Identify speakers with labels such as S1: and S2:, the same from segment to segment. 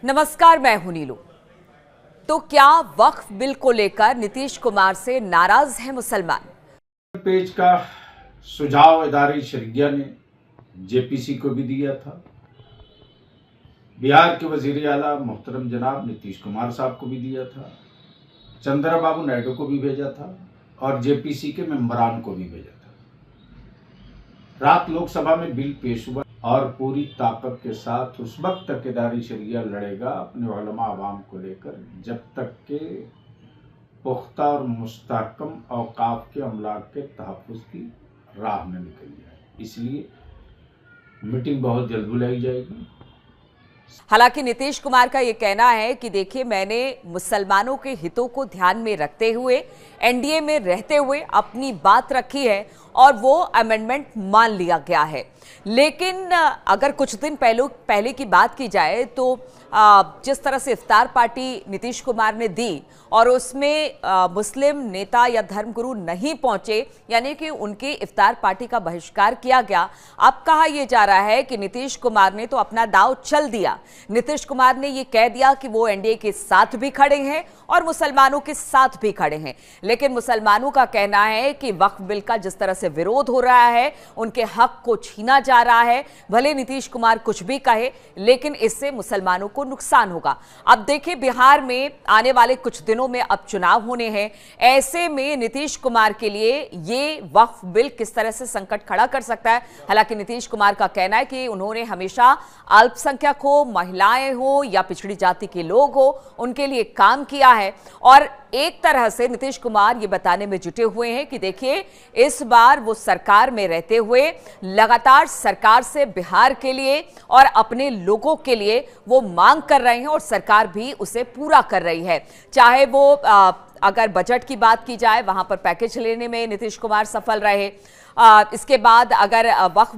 S1: नमस्कार, मैं हूं नीलू। तो क्या वक्फ बिल को लेकर नीतीश कुमार से नाराज हैं मुसलमान?
S2: पेज का सुझाव इदारे शरिया ने जेपीसी को भी दिया था, बिहार के वजीर आला मोहतरम जनाब नीतीश कुमार साहब को भी दिया था, चंद्रबाबू नायडू को भी भेजा था और जेपीसी के मेंबरान को भी भेजा था। रात लोकसभा में बिल पेश हुआ और पूरी ताकत के साथ उस वक्त तक इदारे शरिया लड़ेगा अपने उलमा अवाम को लेकर जब तक के पुख्ता और मुस्तहकम औकाफ के अमलाक के तहफ़्फ़ुज़ की राह में निकल जाए। इसलिए मीटिंग बहुत जल्द बुलाई जाएगी।
S1: हालांकि नीतीश कुमार का यह कहना है कि देखिए, मैंने मुसलमानों के हितों को ध्यान में रखते हुए एनडीए में रहते हुए अपनी बात रखी है और वो अमेंडमेंट मान लिया गया है। लेकिन अगर कुछ दिन पहले की बात की जाए तो जिस तरह से इफ्तार पार्टी नीतीश कुमार ने दी और उसमें मुस्लिम नेता या धर्मगुरु नहीं पहुंचे, यानी कि उनकी इफ्तार पार्टी का बहिष्कार किया गया। अब कहा यह जा रहा है कि नीतीश कुमार ने तो अपना दांव चल दिया। नीतीश कुमार ने यह कह दिया कि वो एनडीए के साथ भी खड़े हैं और मुसलमानों के साथ भी खड़े हैं। लेकिन मुसलमानों का कहना है कि वक्फ बिल का जिस तरह से विरोध हो रहा है, उनके हक को छीना जा रहा है। भले नीतीश कुमार कुछ भी कहे, लेकिन इससे मुसलमानों को नुकसान होगा। अब देखिए, बिहार में आने वाले कुछ दिनों में अब चुनाव होने हैं। ऐसे में नीतीश कुमार के लिए ये वक्फ बिल किस तरह से संकट खड़ा कर सकता है। हालांकि नीतीश कुमार का कहना है कि उन्होंने हमेशा अल्पसंख्यक हो, महिलाएं हो या पिछड़ी जाति के लोग हो, उनके लिए काम किया है। और एक तरह से नीतीश कुमार ये बताने में जुटे हुए हैं कि देखिए, इस बार वो सरकार में रहते हुए लगातार सरकार से बिहार के लिए और अपने लोगों के लिए वो मांग कर रहे हैं और सरकार भी उसे पूरा कर रही है। चाहे वो अगर बजट की बात की जाए, वहां पर पैकेज लेने में नीतीश कुमार सफल रहे। इसके बाद अगर वक्फ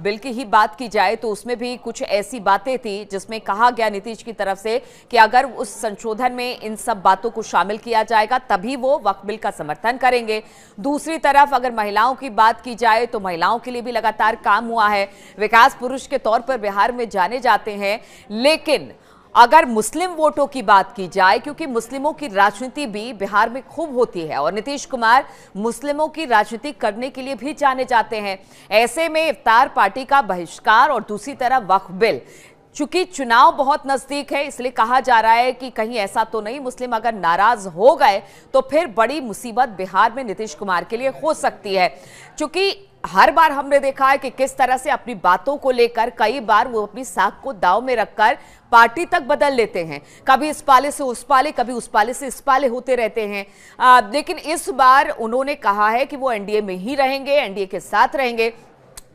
S1: बिल की ही बात की जाए तो उसमें भी कुछ ऐसी बातें थी जिसमें कहा गया नीतीश की तरफ से कि अगर उस संशोधन में इन सब बातों को शामिल किया जाएगा तभी वो वक्फ बिल का समर्थन करेंगे। दूसरी तरफ अगर महिलाओं की बात की जाए तो महिलाओं के लिए भी लगातार काम हुआ है। विकास पुरुष के तौर पर बिहार में जाने जाते हैं। लेकिन अगर मुस्लिम वोटों की बात की जाए, क्योंकि मुस्लिमों की राजनीति भी बिहार में खूब होती है और नीतीश कुमार मुस्लिमों की राजनीति करने के लिए भी जाने जाते हैं। ऐसे में इफ्तार पार्टी का बहिष्कार और दूसरी तरफ वक्फ बिल, चूंकि चुनाव बहुत नजदीक है, इसलिए कहा जा रहा है कि कहीं ऐसा तो नहीं मुस्लिम अगर नाराज हो गए तो फिर बड़ी मुसीबत बिहार में नीतीश कुमार के लिए हो सकती है। चूंकि हर बार हमने देखा है कि किस तरह से अपनी बातों को लेकर कई बार वो अपनी साख को दांव में रखकर पार्टी तक बदल लेते हैं। कभी इस पाले से उस पाले, कभी उस पाले से इस पाले होते रहते हैं। लेकिन इस बार उन्होंने कहा है कि वो एनडीए में ही रहेंगे, एनडीए के साथ रहेंगे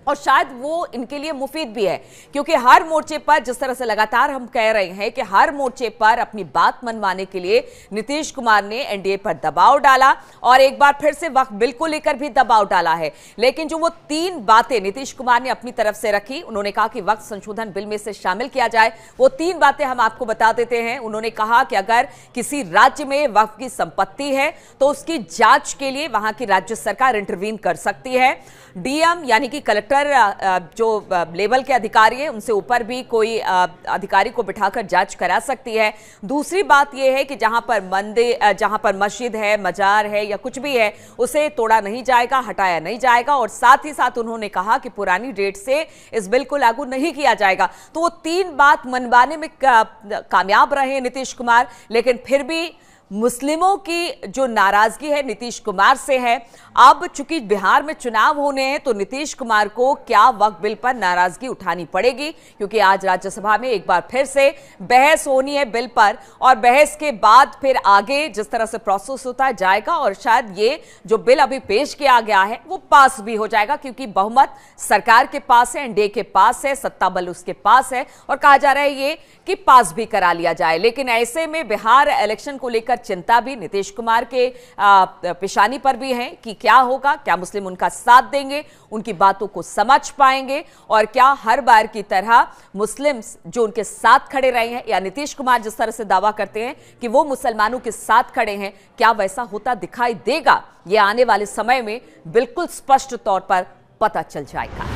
S1: और शायद वो इनके लिए मुफीद भी है, क्योंकि हर मोर्चे पर जिस तरह से लगातार हम कह रहे हैं कि हर मोर्चे पर अपनी बात मनवाने के लिए नीतीश कुमार ने एनडीए पर दबाव डाला और एक बार फिर से वक्फ बिल को लेकर भी दबाव डाला है। लेकिन जो वो तीन बातें नीतीश कुमार ने अपनी तरफ से रखी, उन्होंने कहा कि वक्फ संशोधन बिल में से शामिल किया जाए। वो तीन बातें हम आपको बता देते हैं। उन्होंने कहा कि अगर किसी राज्य में वक्फ की संपत्ति है तो उसकी जांच के लिए वहां की राज्य सरकार इंटरवीन कर सकती है। डीएम यानी कि कलेक्टर जो लेवल के अधिकारी हैं, उनसे ऊपर भी कोई अधिकारी को बिठाकर जांच करा सकती है। दूसरी बात यह है कि जहां पर मस्जिद है, मजार है या कुछ भी है, उसे तोड़ा नहीं जाएगा, हटाया नहीं जाएगा। और साथ ही साथ उन्होंने कहा कि पुरानी डेट से इस बिल को लागू नहीं किया जाएगा। तो वो तीन बात मनवाने में कामयाब रहे नीतीश कुमार। लेकिन फिर भी मुस्लिमों की जो नाराजगी है नीतीश कुमार से है। अब चूंकि बिहार में चुनाव होने हैं तो नीतीश कुमार को क्या वक्फ बिल पर नाराजगी उठानी पड़ेगी, क्योंकि आज राज्यसभा में एक बार फिर से बहस होनी है बिल पर और बहस के बाद फिर आगे जिस तरह से प्रोसेस होता जाएगा और शायद ये जो बिल अभी पेश किया गया है वो पास भी हो जाएगा, क्योंकि बहुमत सरकार के पास है, एनडीए के पास है, सत्ता बल उसके पास है और कहा जा रहा है ये कि पास भी करा लिया जाए। लेकिन ऐसे में बिहार इलेक्शन को लेकर चिंता भी नीतीश कुमार के पेशानी पर भी है कि क्या होगा, क्या मुस्लिम उनका साथ देंगे, उनकी बातों को समझ पाएंगे और क्या हर बार की तरह मुस्लिम जो उनके साथ खड़े रहे हैं या नीतीश कुमार जिस तरह से दावा करते हैं कि वो मुसलमानों के साथ खड़े हैं, क्या वैसा होता दिखाई देगा? ये आने वाले समय में बिल्कुल स्पष्ट तौर पर पता चल जाएगा।